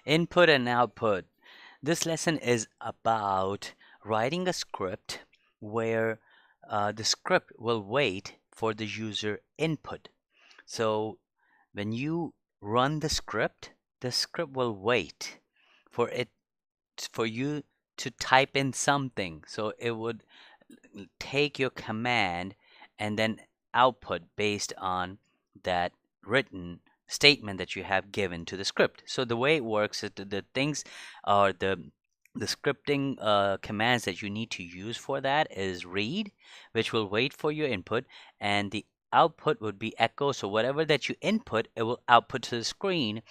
Input and output. This lesson is about writing a script where the script will wait for the user input. So when you run the script will wait for it for you to type in something. So it would take your command and then output based on that written statement that you have given to the script. So the way it works is the things are the scripting commands that you need to use for that is read, which will wait for your input, and the output would be echo. So whatever that you input, it will output to the screen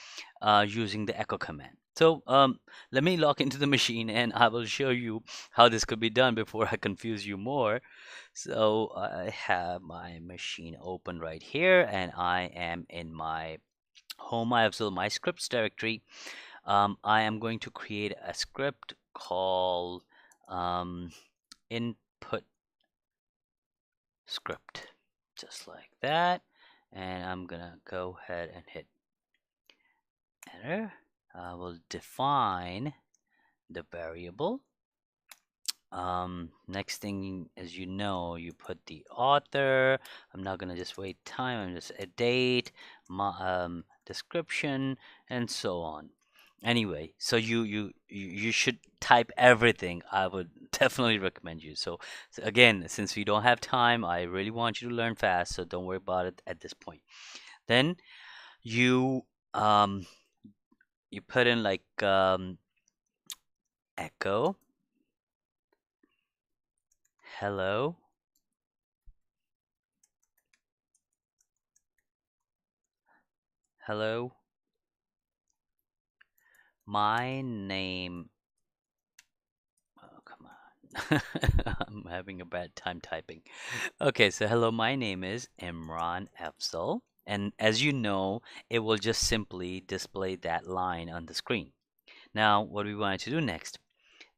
using the echo command. So let me log into the machine and I will show you how this could be done before I confuse you more. So I have my machine open right here and I am in my home IFL my scripts directory. I am going to create a script called input script, just like that. And I'm gonna go ahead and hit enter. I will define the variable. Next thing, as you know, you put the author. I'm not gonna just wait time. I'm just a date, description, and so on. Anyway, so you should type everything. I would definitely recommend you. So again, since we don't have time, I really want you to learn fast. So don't worry about it at this point. Then you um you put in like echo hello. Hello, my name. Oh, come on. I'm having a bad time typing. Okay, so hello, my name is Imran Afzal. And as you know, it will just simply display that line on the screen. Now, what we wanted to do next?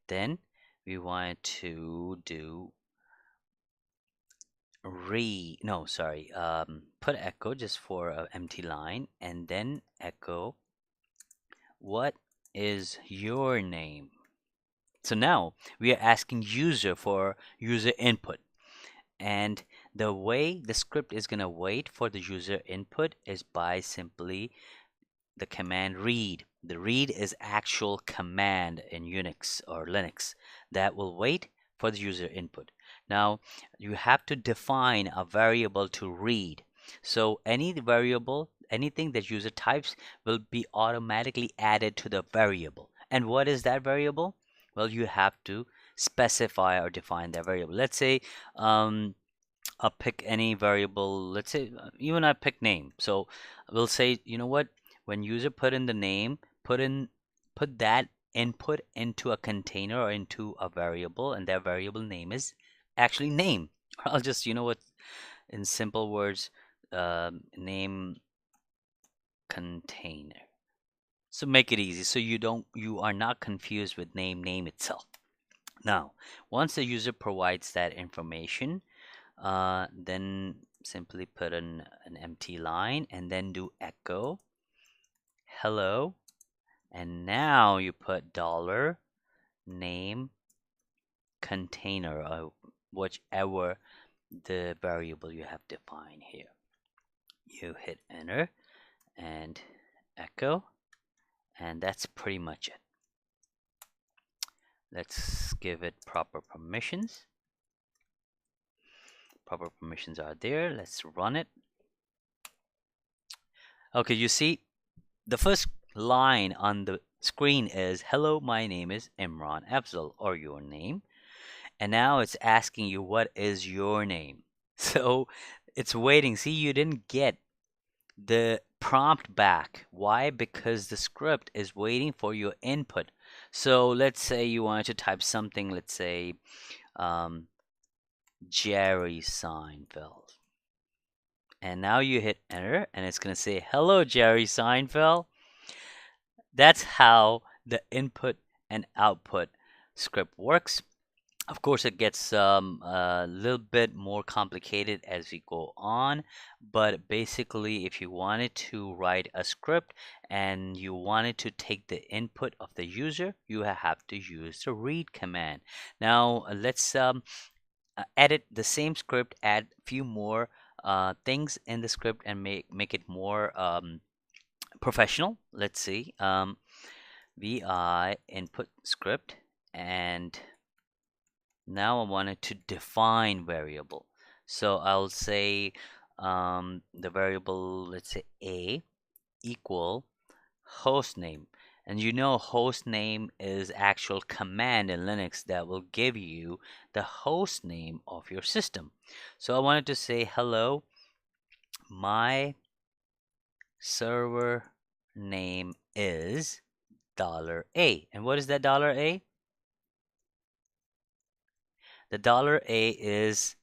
Then we wanted to do no, sorry, put echo just for an empty line and then echo, what is your name? So now we are asking user for user input. And the way the script is going to wait for the user input is by simply the command read. The read is actual command in Unix or Linux that will wait for the user input. Now you have to define a variable to read. So any variable, anything that user types will be automatically added to the variable. And what is that variable? Well, you have to specify or define that variable. Let's say I'll pick any variable. Let's say even I pick name. So we'll say, you know what? When user put in the name, put that input into a container or into a variable, and that variable name is actually name. I'll just, you know what, in simple words, name container. So make it easy so you are not confused with name itself. Now, once the user provides that information, then simply put in an empty line and then do echo hello, and now you put dollar name container or whichever the variable you have defined here. You hit enter and echo, and that's pretty much it. Let's give it proper permissions. Proper permissions are there. Let's run it. Okay, you see the first line on the screen is hello, my name is Imran Afzal, or your name. And now it's asking you what is your name. So it's waiting. See, you didn't get the prompt back. Why? Because the script is waiting for your input. So let's say you wanted to type something, let's say Jerry Seinfeld. And now you hit enter and it's going to say, hello, Jerry Seinfeld. That's how the input and output script works. Of course, it gets a little bit more complicated as we go on, but basically, if you wanted to write a script and you wanted to take the input of the user, you have to use the read command. Now, let's edit the same script, add a few more things in the script, and make it more professional. Let's see, vi input script, and now I wanted to define variable. So I'll say the variable, let's say a equal host name. And you know host name is actual command in Linux that will give you the host name of your system. So I wanted to say hello, my server name is $A. And what is that $A? The $A is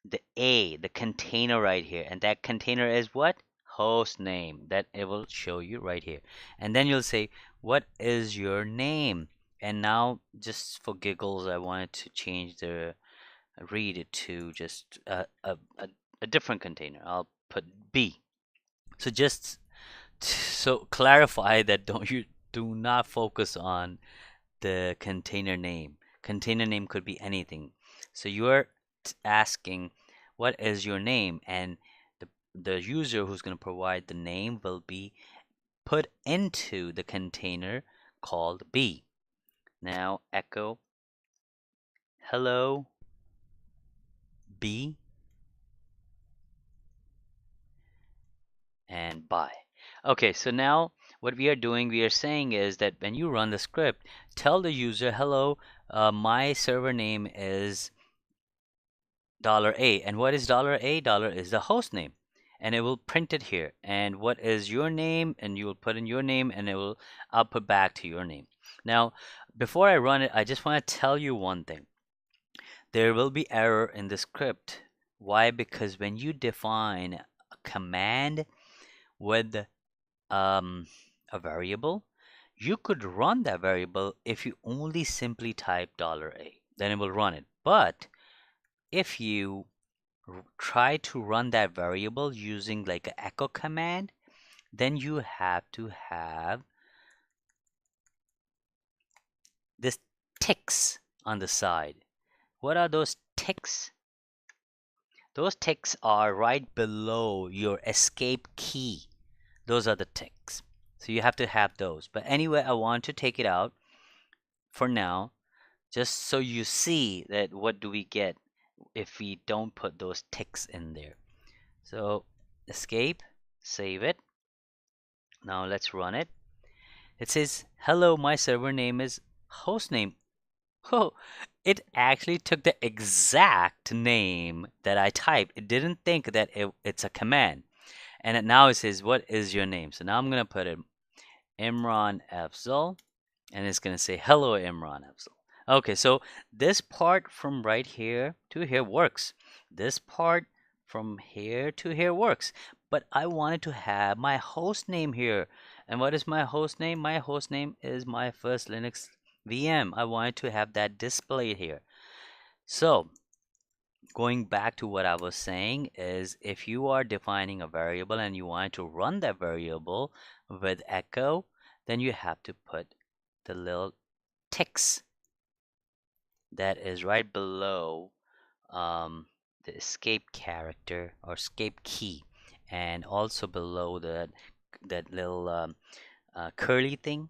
the container right here. And that container is what? Host name. That it will show you right here. And then you'll say, what is your name? And now, just for giggles, I wanted to change the read it to just a different container. I'll put B. So just so clarify that do not focus on the container name. Container name could be anything. So you're asking, what is your name? And the user who's going to provide the name will be put into the container called B. Now echo hello B and bye. Okay, so now what we are doing, we are saying is that when you run the script, tell the user, hello, my server name is $A. And what is $A? Dollar is the host name. And it will print it here. And what is your name? And you will put in your name and it will output back to your name. Now, before I run it, I just want to tell you one thing. There will be error in the script. Why? Because when you define a command with a variable, you could run that variable if you only simply type $A. Then it will run it. But if you try to run that variable using like an echo command, then you have to have this ticks on the side. What are those ticks? Those ticks are right below your escape key. Those are the ticks. So you have to have those. But anyway, I want to take it out for now, just so you see that what do we get if we don't put those ticks in there. So escape, save it. Now let's run it. It says, hello, my server name is hostname. Oh, it actually took the exact name that I typed. It didn't think that it's a command. And now it says, what is your name? So now I'm going to put it Imran Afzal. And it's going to say, hello, Imran Afzal. Okay, so this part from right here to here works. This part from here to here works. But I wanted to have my host name here. And what is my host name? My host name is my first Linux VM. I wanted to have that displayed here. So going back to what I was saying is, if you are defining a variable and you want to run that variable with echo, then you have to put the little ticks that is right below the escape character or escape key, and also below that little curly thing.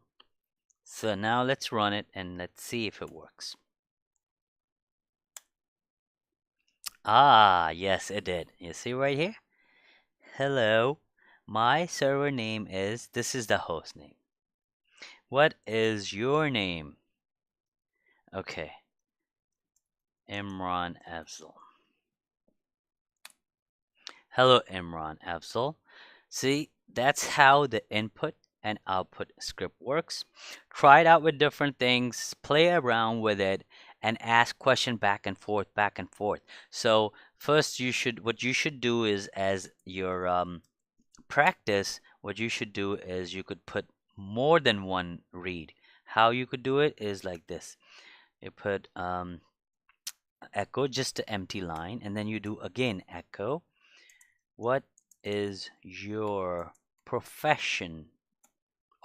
So now let's run it and let's see if it works. Ah, yes, it did. You see right here? Hello, my server name is, this is the host name. What is your name? Okay, Imran Afzal. Hello, Imran Afzal. See, that's how the input and output script works. Try it out with different things, play around with it, and ask question back and forth, back and forth. So first, what you should do is, as your practice, what you should do is you could put more than one read. How you could do it is like this. You put echo, just an empty line, and then you do again echo. What is your profession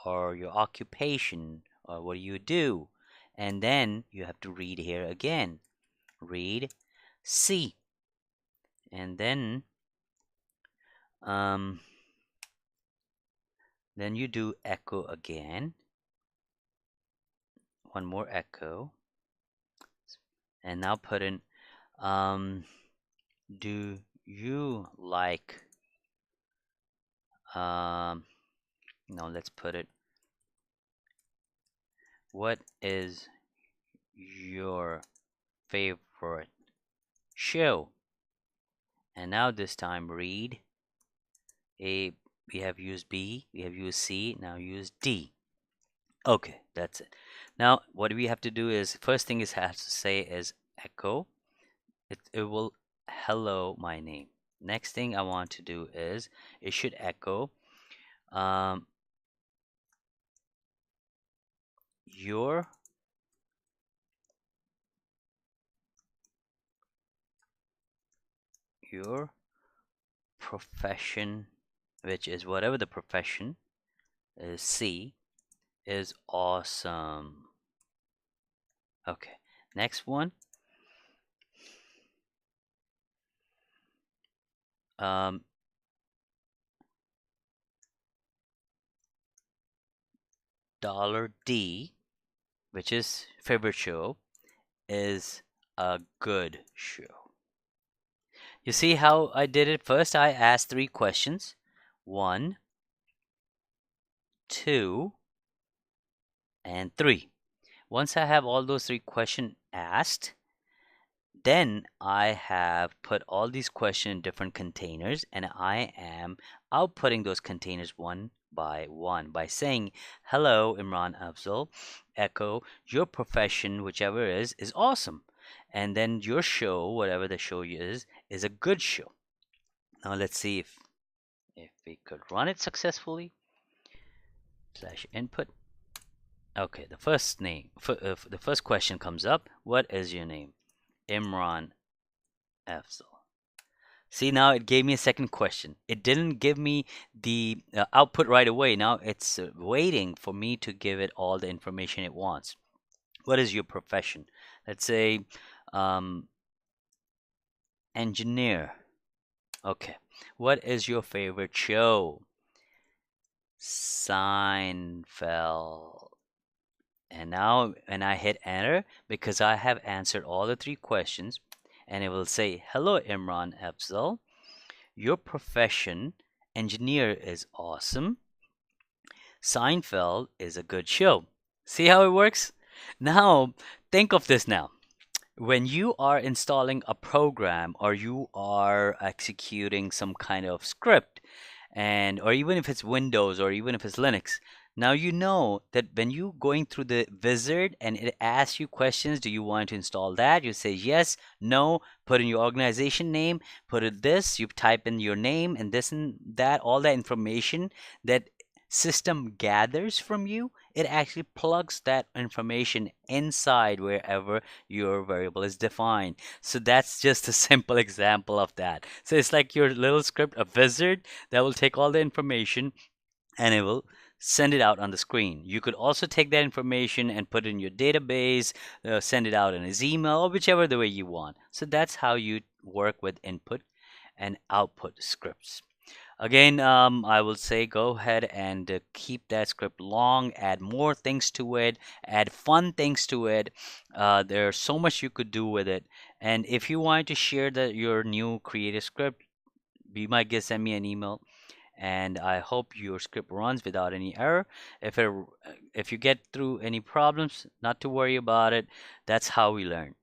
or your occupation or what do you do? And then you have to read here again. Read C. And um, then you do echo again. One more echo. And now put in do you like no, let's put it, what is your favorite show? And now this time read A. We have used B, we have used C, now use D. Okay, that's it. Now what we have to do is first thing is has to say is echo. It will hello my name. Next thing I want to do is it should echo um, your your profession, which is whatever the profession is, C, is awesome. Okay, next one. Um, $D, which is favorite show, is a good show. You see how I did it? First, I asked three questions. One, two, and three. Once I have all those three questions asked, then I have put all these questions in different containers and I am outputting those containers one by one by saying, hello, Imran Afzal, echo, your profession, whichever is awesome. And then your show, whatever the show is a good show. Now let's see if we could run it successfully. Slash input. Okay, the first name, the first question comes up. What is your name? Imran Afzal. See, now it gave me a second question. It didn't give me the output right away. Now it's waiting for me to give it all the information it wants. What is your profession? Let's say um, engineer. Okay. What is your favorite show? Seinfeld. And now when I hit enter, because I have answered all the three questions, and it will say, hello, Imran Afzal. Your profession, engineer, is awesome. Seinfeld is a good show. See how it works? Now, think of this now. When you are installing a program or you are executing some kind of script, and or even if it's Windows or even if it's Linux, now you know that when you going through the wizard and it asks you questions, do you want to install that? You say yes, no, put in your organization name, put it this, you type in your name and this and that, all that information that system gathers from you, it actually plugs that information inside wherever your variable is defined. So that's just a simple example of that. So it's like your little script, a wizard that will take all the information and it will send it out on the screen. You could also take that information and put it in your database, send it out in his email, or whichever the way you want. So that's how you work with input and output scripts. Again, I will say go ahead and keep that script long, add more things to it, add fun things to it. There's so much you could do with it. And if you want to share your new creative script, be my guest, send me an email. And I hope your script runs without any error. If you get through any problems, not to worry about it. That's how we learn.